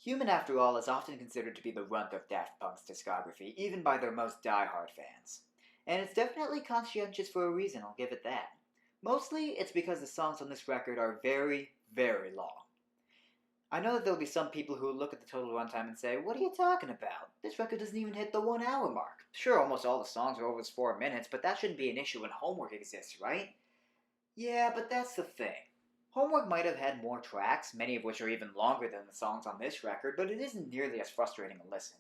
Human, after all, is often considered to be the runt of Daft Punk's discography, even by their most die-hard fans. And it's definitely conscientious for a reason, I'll give it that. Mostly, it's because the songs on this record are very, very long. I know that there'll be some people who look at the total runtime and say, what are you talking about? This record doesn't even hit the 1 hour mark. Sure, almost all the songs are over 4 minutes, but that shouldn't be an issue when homework exists, right? Yeah, but that's the thing. Homework might have had more tracks, many of which are even longer than the songs on this record, but it isn't nearly as frustrating a listen.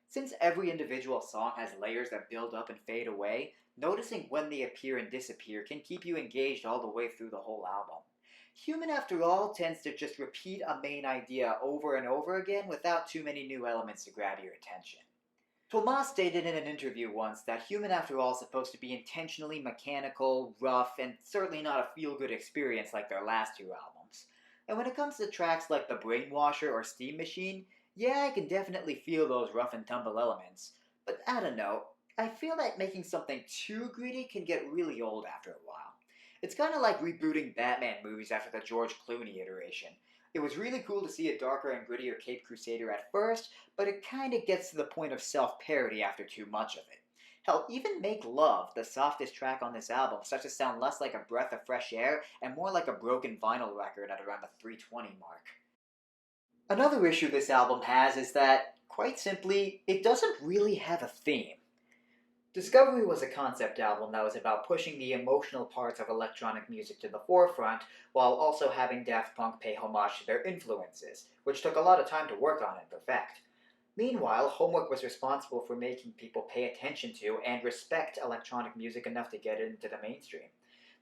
Since every individual song has layers that build up and fade away, noticing when they appear and disappear can keep you engaged all the way through the whole album. Human, after all, tends to just repeat a main idea over and over again without too many new elements to grab your attention. Thomas stated in an interview once that Human After All is supposed to be intentionally mechanical, rough, and certainly not a feel-good experience like their last two albums. And when it comes to tracks like The Brainwasher or Steam Machine, yeah, I can definitely feel those rough and tumble elements. But I don't know, I feel that making something too gritty can get really old after a while. It's kind of like rebooting Batman movies after the George Clooney iteration. It was really cool to see a darker and grittier Cape Crusader at first, but it kinda gets to the point of self-parody after too much of it. Hell, even Make Love, the softest track on this album, starts to sound less like a breath of fresh air and more like a broken vinyl record at around the 320 mark. Another issue this album has is that, quite simply, it doesn't really have a theme. Discovery was a concept album that was about pushing the emotional parts of electronic music to the forefront, while also having Daft Punk pay homage to their influences, which took a lot of time to work on and perfect. Meanwhile, Homework was responsible for making people pay attention to and respect electronic music enough to get it into the mainstream.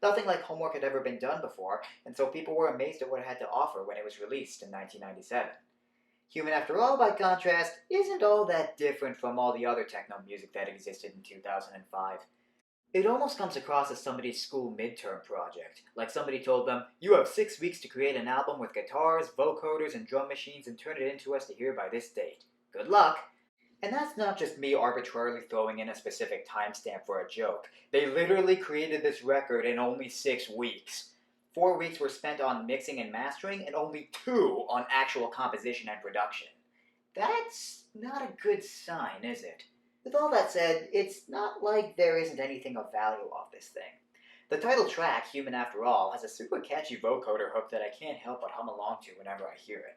Nothing like Homework had ever been done before, and so people were amazed at what it had to offer when it was released in 1997. Human After All, by contrast, isn't all that different from all the other techno music that existed in 2005. It almost comes across as somebody's school midterm project, like somebody told them, you have 6 weeks to create an album with guitars, vocoders, and drum machines and turn it into us to hear by this date. Good luck! And that's not just me arbitrarily throwing in a specific timestamp for a joke. They literally created this record in only 6 weeks. 4 weeks were spent on mixing and mastering, and only 2 on actual composition and production. That's not a good sign, is it? With all that said, it's not like there isn't anything of value off this thing. The title track, Human After All, has a super catchy vocoder hook that I can't help but hum along to whenever I hear it.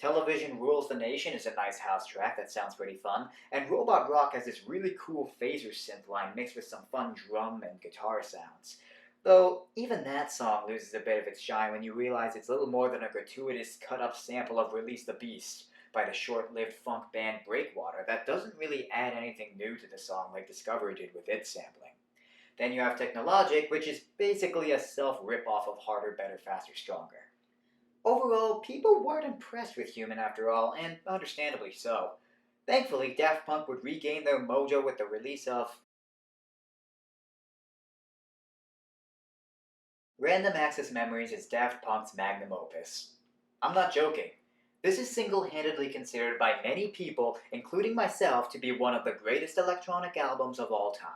Television Rules the Nation is a nice house track that sounds pretty fun, and Robot Rock has this really cool phaser synth line mixed with some fun drum and guitar sounds. Though, even that song loses a bit of its shine when you realize it's little more than a gratuitous cut-up sample of Release the Beast by the short-lived funk band Breakwater that doesn't really add anything new to the song like Discovery did with its sampling. Then you have Technologic, which is basically a self-rip-off of Harder, Better, Faster, Stronger. Overall, people weren't impressed with Human After All, and understandably so. Thankfully, Daft Punk would regain their mojo with the release of Random Access Memories is Daft Punk's magnum opus. I'm not joking. This is single-handedly considered by many people, including myself, to be one of the greatest electronic albums of all time.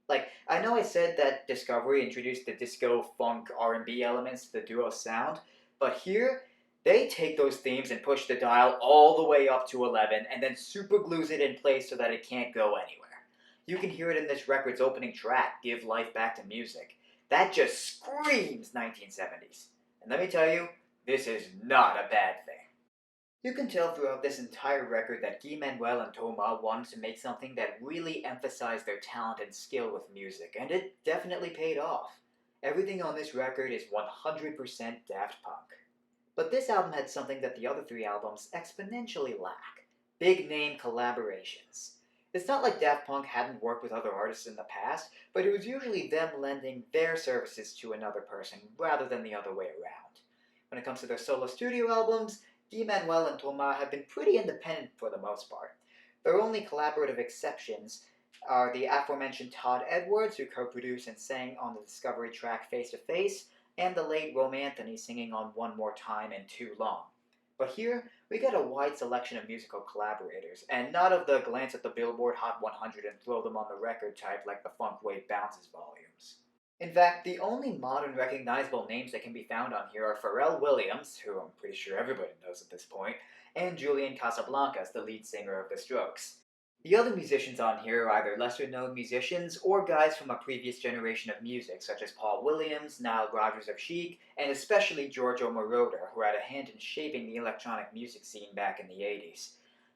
Like, I know I said that Discovery introduced the disco, funk, R&B elements to the duo's sound, but here, they take those themes and push the dial all the way up to 11 and then superglues it in place so that it can't go anywhere. You can hear it in this record's opening track, Give Life Back to Music. That just screams 1970s. And let me tell you, this is not a bad thing. You can tell throughout this entire record that Guy Manuel and Thomas wanted to make something that really emphasized their talent and skill with music, and it definitely paid off. Everything on this record is 100% Daft Punk. But this album had something that the other 3 albums exponentially lack: big name collaborations. It's not like Daft Punk hadn't worked with other artists in the past, but it was usually them lending their services to another person rather than the other way around. When it comes to their solo studio albums, Guy Manuel and Thomas have been pretty independent for the most part. Their only collaborative exceptions are the aforementioned Todd Edwards, who co-produced and sang on the Discovery track Face to Face, and the late Rome Anthony singing on One More Time and Too Long. But here, we get a wide selection of musical collaborators, and not of the glance at the Billboard Hot 100 and throw them on the record type like the Funk Wave Bounces volumes. In fact, the only modern recognizable names that can be found on here are Pharrell Williams, who I'm pretty sure everybody knows at this point, and Julian Casablancas, the lead singer of The Strokes. The other musicians on here are either lesser known musicians or guys from a previous generation of music, such as Paul Williams, Nile Rodgers of Chic, and especially Giorgio Moroder, who had a hand in shaping the electronic music scene back in the 80s.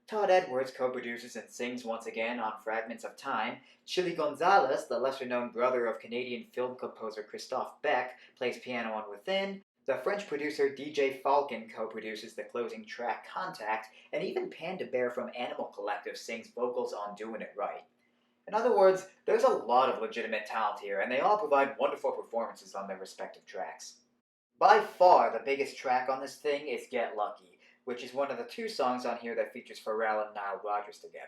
Todd Edwards co-produces and sings once again on Fragments of Time. Chili Gonzalez, the lesser-known brother of Canadian film composer Christophe Beck, plays piano on Within. The French producer DJ Falcon co-produces the closing track Contact, and even Panda Bear from Animal Collective sings vocals on Doing It Right. In other words, there's a lot of legitimate talent here, and they all provide wonderful performances on their respective tracks. By far, the biggest track on this thing is Get Lucky, which is one of the two songs on here that features Pharrell and Nile Rodgers together.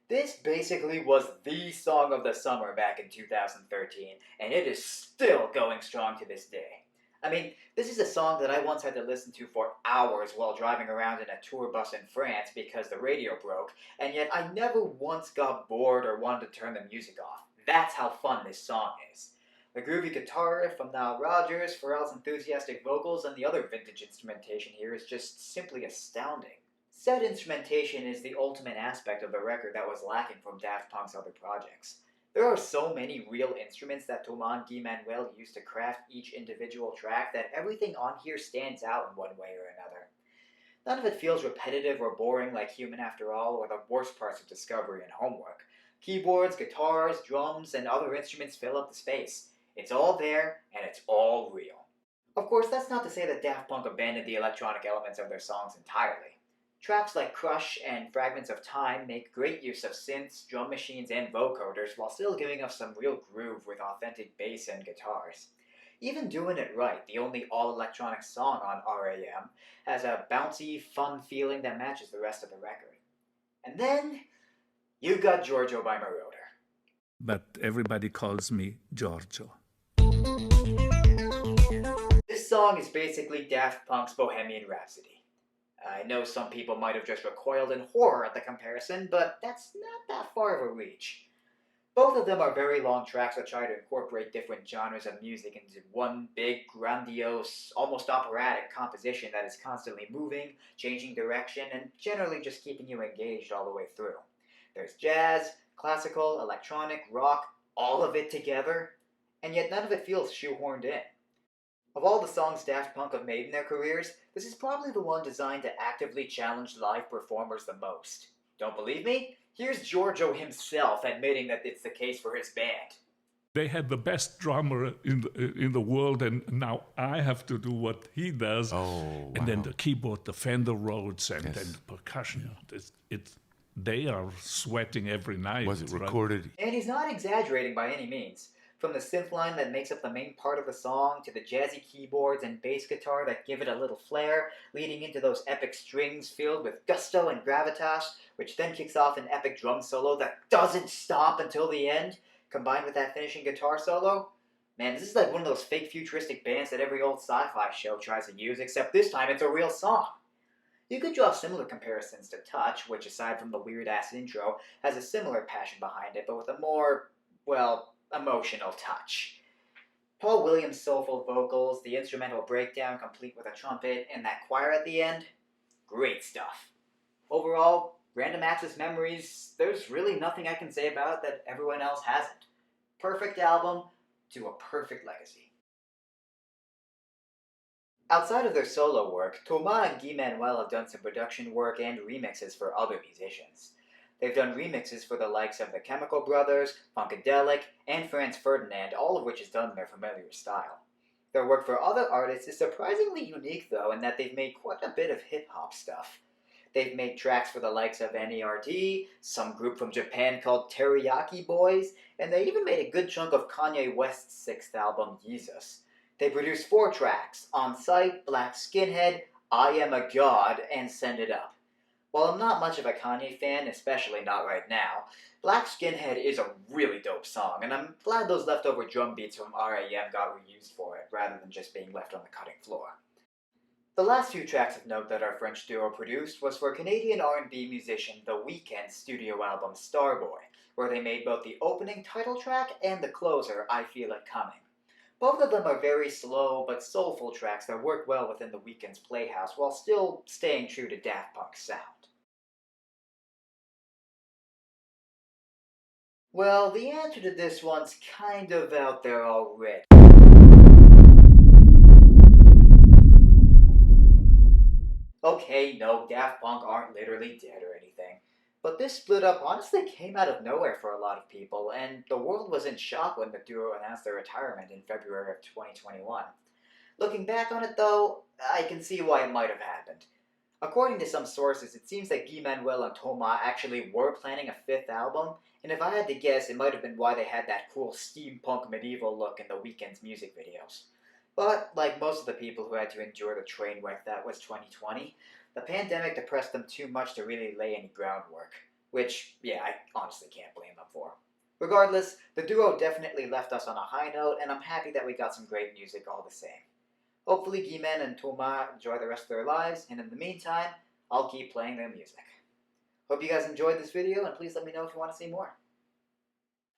This basically was the song of the summer back in 2013, and it is still going strong to this day. I mean, this is a song that I once had to listen to for hours while driving around in a tour bus in France because the radio broke, and yet I never once got bored or wanted to turn the music off. That's how fun this song is. The groovy guitar riff from Nile Rodgers, Pharrell's enthusiastic vocals, and the other vintage instrumentation here is just simply astounding. Said instrumentation is the ultimate aspect of the record that was lacking from Daft Punk's other projects. There are so many real instruments that Thomas and Guy Manuel used to craft each individual track that everything on here stands out in one way or another. None of it feels repetitive or boring like Human After All or the worst parts of Discovery and Homework. Keyboards, guitars, drums, and other instruments fill up the space. It's all there, and it's all real. Of course, that's not to say that Daft Punk abandoned the electronic elements of their songs entirely. Tracks like Crush and Fragments of Time make great use of synths, drum machines, and vocoders while still giving us some real groove with authentic bass and guitars. Even Doing It Right, the only all-electronic song on RAM, has a bouncy, fun feeling that matches the rest of the record. And then, you got Giorgio by Moroder. But everybody calls me Giorgio. This song is basically Daft Punk's Bohemian Rhapsody. I know some people might have just recoiled in horror at the comparison, but that's not that far of a reach. Both of them are very long tracks that try to incorporate different genres of music into one big, grandiose, almost operatic composition that is constantly moving, changing direction, and generally just keeping you engaged all the way through. There's jazz, classical, electronic, rock, all of it together, and yet none of it feels shoehorned in. Of all the songs Daft Punk have made in their careers, this is probably the one designed to actively challenge live performers the most. Don't believe me? Here's Giorgio himself admitting that it's the case for his band. They had the best drummer in the world, and now I have to do what he does. Oh, wow. And then the keyboard, the Fender Rhodes, and Yes. then the percussion. They are sweating every night. Was it right? recorded? And he's not exaggerating by any means. From the synth line that makes up the main part of the song, to the jazzy keyboards and bass guitar that give it a little flair, leading into those epic strings filled with gusto and gravitas, which then kicks off an epic drum solo that doesn't stop until the end, combined with that finishing guitar solo. Man, this is like one of those fake futuristic bands that every old sci-fi show tries to use, except this time it's a real song. You could draw similar comparisons to Touch, which aside from the weird-ass intro, has a similar passion behind it, but with a more, well, emotional touch. Paul Williams' soulful vocals, the instrumental breakdown complete with a trumpet, and that choir at the end, great stuff. Overall, Random Access Memories, there's really nothing I can say about it that everyone else hasn't. Perfect album to a perfect legacy. Outside of their solo work, Thomas and Guy Manuel have done some production work and remixes for other musicians. They've done remixes for the likes of the Chemical Brothers, Funkadelic, and Franz Ferdinand, all of which is done in their familiar style. Their work for other artists is surprisingly unique, though, in that they've made quite a bit of hip-hop stuff. They've made tracks for the likes of NERD, some group from Japan called Teriyaki Boys, and they even made a good chunk of Kanye West's sixth album, Yeezus. They produced 4 tracks: On Sight, Black Skinhead, I Am a God, and Send It Up. While I'm not much of a Kanye fan, especially not right now, Black Skinhead is a really dope song, and I'm glad those leftover drum beats from RAM got reused for it, rather than just being left on the cutting floor. The last few tracks of note that our French duo produced was for Canadian R&B musician The Weeknd's studio album Starboy, where they made both the opening title track and the closer, I Feel It Coming. Both of them are very slow but soulful tracks that work well within the Weeknd's playhouse while still staying true to Daft Punk's sound. Well, the answer to this one's kind of out there already. Okay, no, Daft Punk aren't literally dead or anything. But this split up honestly came out of nowhere for a lot of people, and the world was in shock when the duo announced their retirement in February of 2021. Looking back on it though, I can see why it might have happened. According to some sources, it seems that Guy Manuel and Thomas actually were planning a fifth album, and if I had to guess, it might have been why they had that cool steampunk medieval look in the Weeknd's music videos. But, like most of the people who had to endure the train wreck that was 2020, the pandemic depressed them too much to really lay any groundwork. Which, yeah, I honestly can't blame them for. Regardless, the duo definitely left us on a high note, and I'm happy that we got some great music all the same. Hopefully Guimen and Thomas enjoy the rest of their lives, and in the meantime, I'll keep playing their music. Hope you guys enjoyed this video, and please let me know if you want to see more.